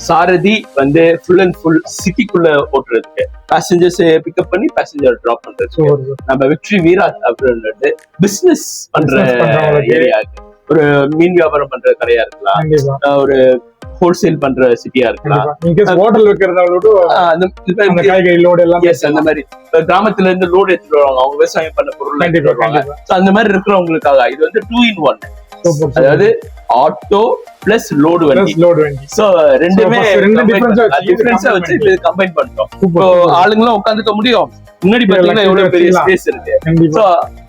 [SPEAKER 1] சாரதி வந்து ஃபுல் அண்ட் ஃபுல் சிட்டிக்குள்ள ஓட்டுறதுக்கு, பேசஞ்சர்ஸ் பிக்கப் பண்ணி பேசஞ்சர் டிராப் பண்றதுக்கு. நம்ம விக்டரி விராட் அப்படின்றது பிசினஸ் பண்ற ஏரியா, ஒரு மீன் வியாபாரம் பண்ற கடையா இருக்கலாம், ஒரு ஹோல்சேல் பண்ற சிட்டியா இருக்கலாம்,
[SPEAKER 2] ஹோட்டல் காய்கறி லோடு எல்லாம்
[SPEAKER 1] அந்த மாதிரி கிராமத்துல இருந்து லோடு எடுத்துட்டு வருவாங்க, அவங்க விவசாயம் பண்ண பொருள் அந்த மாதிரி இருக்கிறவங்களுக்காக இது வந்து 2 in 1. அதாவது ஆட்டோ பிளஸ் லோடு வண்டி. சோ ரெண்டுமே டிஃபரன்ஸா வச்சு இது கம்பைன் பண்றோம். இப்போ ஆளுங்களும் உட்காந்துக்க முடியும். முன்னாடி பாத்தீங்கன்னா எவ்வளவு பெரிய ஸ்பேஸ் இருக்கு. சோ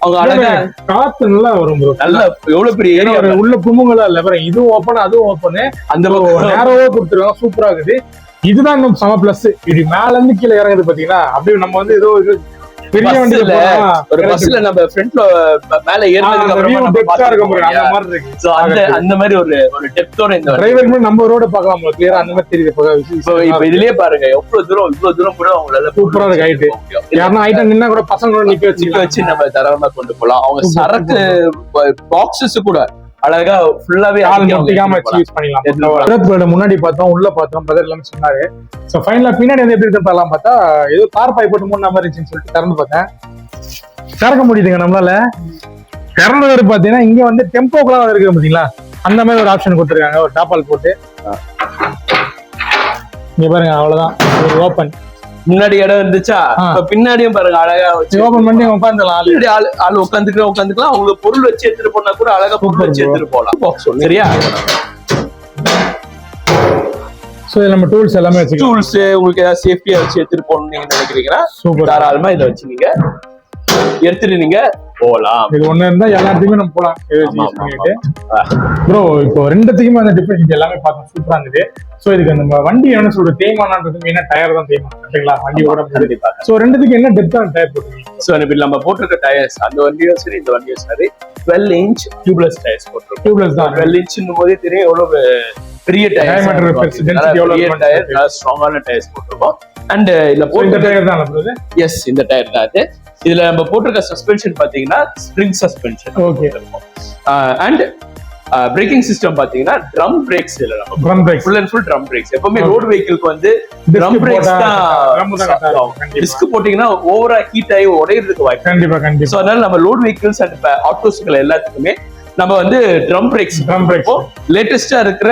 [SPEAKER 1] அவங்க அழகா
[SPEAKER 2] காத்து நல்லா வரும் ப்ரோ.
[SPEAKER 1] நல்லா எவ்வளவு பெரிய ஏரியா
[SPEAKER 2] உள்ள குமுங்களா இல்ல, இதுவும் ஓப்பன் அதுவும் ஓப்பன், அந்த நேரவா கொடுத்துருவாங்க. சூப்பரா இருக்குது. இதுதான் இன்னும் சம பிளஸ். இது மேல இருந்து கீழே இறங்குது பாத்தீங்கன்னா, அப்படியே நம்ம வந்து ஏதோ பெரிய வண்டியில
[SPEAKER 1] ஒரு பஸ்ல நம்ம ஃப்ரண்ட்ல மேல ஏறினதுக்கு அப்புறமா அந்த மாதிரி ஒரு டெப்த்தோட இந்த
[SPEAKER 2] டிரைவர் நம்ம ரோட பார்க்கலாம் கிளியரா, அந்த மாதிரி தெரியுது.
[SPEAKER 1] இப்ப இதுலயே பாருங்க இவ்வளவு தூரம் கூட அவங்களால
[SPEAKER 2] சூப்பரா இருக்கு ஹைட். யாருன்னா ஹைட்டா நின்னா கூட பசங்களோட நிக்க
[SPEAKER 1] வச்சு நம்ம தாராளமா கொண்டு போலாம். அவங்க சரக்கு பாக்ஸஸ் கூட அழகா ஃபுல்லாவே
[SPEAKER 2] யூஸ் பண்ணிக்கலாம். முன்னாடி பார்த்தோம், உள்ள பார்த்தோம், பிரதர் எல்லாமே சொன்னாரு. சோ ஃபைனலா பின்னாடி வந்து எப்படி இருக்கலாம் பார்த்தா, ஏதோ கார் பாய் போட்டு மூணு நம்பர் இருந்துச்சுன்னு சொல்லிட்டு திறந்து பார்த்தேன். திறக்க முடியுதுங்க நம்மளால. திறந்தவர் பாத்தீங்கன்னா இங்க வந்து டெம்போக்கெல்லாம் இருக்கு பாத்தீங்களா, அந்த மாதிரி ஒரு ஆப்ஷன் கொடுத்துருக்காங்க. ஒரு டாப்பால் போட்டு இங்க பாருங்க, அவ்வளவுதான். ஒரு ஓப்பன்
[SPEAKER 1] முன்னாடி இடம் இருந்துச்சா இப்ப பின்னாடியும் பாருங்க அழகா வச்சு
[SPEAKER 2] ஓபன் பண்ணி உட்காந்துலாம்
[SPEAKER 1] ஆள் உட்காந்துக்கலாம் உங்களுக்கு பொருள் வச்சு எடுத்துட்டு போனா கூட அழகா பொருள் வச்சு எடுத்துட்டு போகலாம் பாக்ஸ் சரியா.
[SPEAKER 2] சோ இதுல நம்ம டூல்ஸ் எல்லாமே வச்சுக்கலாம்.
[SPEAKER 1] டூல்ஸ் உங்களுக்கு ஏதாவது சேஃப்டியா வச்சு எடுத்துட்டு போகணும்னு நீங்க நினைக்கிறீங்கன்னா தாராளமா இதை வச்சு நீங்க எடுத்துட்டு நீங்க போகலாம்.
[SPEAKER 2] இது ஒண்ணு இருந்தா எல்லாத்துக்குமே நம்ம போலாம். ப்ரோ இப்போ ரெண்டுத்துக்குமே அந்த டிஃபரன்ஸ் எல்லாமே பார்த்தோம், சூப்பரா இருந்தது. சோ இதுக்கு நம்ம வண்டி என்ன சொல்ற தேய்மானன்றது மெயினா டயர் தான் தேய்மானம் சரிங்களா, வண்டி ஓட முடியாது. சோ ரெண்டுத்துக்கு என்ன டெப்தான டயர் போட்டுருக்கீங்க?
[SPEAKER 1] சோ நம்ம போட்டிருக்க டயர்ஸ் அந்த வண்டியும் சரி இந்த வண்டியும் சரி 12 inch டியூப்லெஸ் டயர்ஸ் போட்டிருக்கோம்.
[SPEAKER 2] டியூப்லெஸ் தான்.
[SPEAKER 1] 12 inch போதே தெரியும் எவ்வளவு பெரிய டயர், ஸ்ட்ராங்கான டயர்ஸ் போட்டிருக்கோம். அண்ட் இதுல போட்ட
[SPEAKER 2] டயர் தான் ப்ரோ.
[SPEAKER 1] எஸ் இந்த டயர் தான் அது. இதுல நம்ம போட்டிருக்க சஸ்பென்ஷன் பாத்தீங்கன்னா spring suspension.
[SPEAKER 2] Okay.
[SPEAKER 1] And braking system பாத்தீங்கன்னா ட்ரம் பிரேக்ஸ் இல்ல, நம்ம
[SPEAKER 2] drum brakes
[SPEAKER 1] full and full drum brakes. எப்பவுமே ரோட் வெஹிக்கிள்க்கு வந்து ட்ரம் பிரேக்ஸ் தான் டிஸ்க் போட்டீங்கன்னா ஓவரா ஹீட் ஆகி உடையிறதுக்கு வாய்ப்பு.
[SPEAKER 2] கண்டிப்பா.
[SPEAKER 1] சோ அதனால நம்ம லோட் வெஹிக்கிள்ஸ் அண்ட் ஆட்டோஸ்கள் எல்லாத்துக்குமே நம்ம வந்து ட்ரம் பிரேக்ஸ் லேட்டஸ்டா இருக்கிற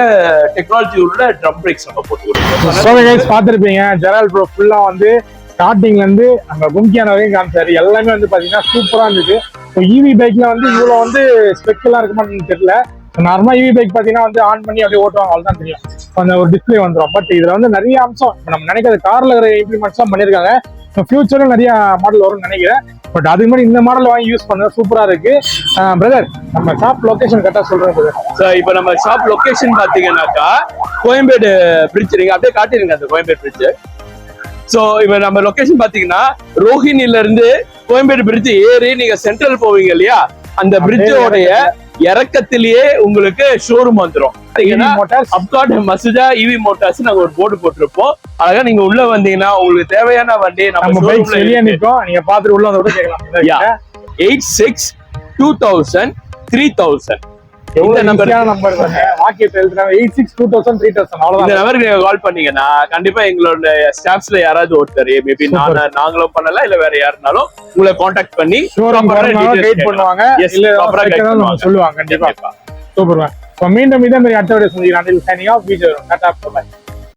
[SPEAKER 1] டெக்னாலஜி உள்ள ட்ரம் பிரேக்ஸ் நம்ம போட்டு கொடுக்கிறோம்.
[SPEAKER 2] சோ गाइस பாத்திருப்பீங்க ஜெரால்ட் ப்ரோ ஃபுல்லா வந்து ஸ்டார்டிங்ல இருந்து நம்ம கும்கியான வரைக்கும் காமிச்சாரு. எல்லாமே வந்து பாத்தீங்கன்னா சூப்பரா இருந்துச்சு. ஸோ இவி பைக்ல வந்து இவ்வளவு வந்து ஸ்பெஷலா இருக்குமான்னு தெரியல. நார்மலா இவி பைக் பாத்தீங்கன்னா வந்து ஆன் பண்ணி அப்படியே ஓட்டுவாங்க, அவ்வளவுதான் தெரியும். அந்த ஒரு டிஸ்பிளே வந்துடும். பட் இதுல வந்து நிறைய அம்சம் நம்ம நினைக்கிற கார்ல இருக்கிற இம்ப்ளிமெண்ட்ஸ் எல்லாம் பண்ணிருக்காங்க. ஃபியூச்சர்ல நிறைய மாடல் வரும்னு நினைக்கிறேன். பட் அதுக்கு மாதிரி இந்த மாடல் வாங்கி யூஸ் பண்ண சூப்பரா இருக்கு. பிரதர் நம்ம ஷாப் லொகேஷன் கரெக்டா சொல்றேன் பிரதர்.
[SPEAKER 1] இப்போ நம்ம ஷாப் லொகேஷன் பாத்தீங்கன்னாக்கா கோயம்பேடு பிரிட்ஜ், நீங்க அப்படியே காட்டிருங்க அந்த கோயம்பேடு பிரிட்ஜ். சோ இப்ப நம்ம லொகேஷன் பாத்தீங்கன்னா ரோஹிணில இருந்து கோயம்பேடு பிரிட்ஜ் ஏறி நீங்க சென்ட்ரல் போவீங்க இல்லையா, அந்த பிரிட்ஜோடைய இறக்கத்திலேயே உங்களுக்கு ஷோரூம் வந்துடும். அப்காட் மசுஜா இவி மோட்டார்ஸ் நாங்க ஒரு போர்டு போட்டிருப்போம். அழகா நீங்க உள்ள வந்தீங்கன்னா உங்களுக்கு தேவையான வண்டி நம்ம
[SPEAKER 2] பைக் வெளியே நிக்கும், நீங்க பாத்துட்டு உள்ள வந்து கேட்கலாம்.
[SPEAKER 1] 86 2000 3000 இந்த நம்பர்
[SPEAKER 2] வாக்கியத்தை எழுதுறாங்க. 86 2000 3000 அவ்வளவுதான்.
[SPEAKER 1] இந்த நம்பருக்கு நீங்க கால் பண்ணீங்கன்னா கண்டிப்பா எங்களோட ஸ்டாஃப்ஸ்ல யாராவது ஒருத்தர் மேபி நாங்களும் பண்ணலாம் இல்ல வேற யாருனாலும் உங்களை கான்டாக்ட் பண்ணி
[SPEAKER 2] கைட் பண்ணுவாங்க, இல்ல சொல்லுவாங்க. கண்டிப்பா சூப்பர். மீண்டும் இதே மாதிரி அடுத்த வீடியோ சந்திக்கிறேன்.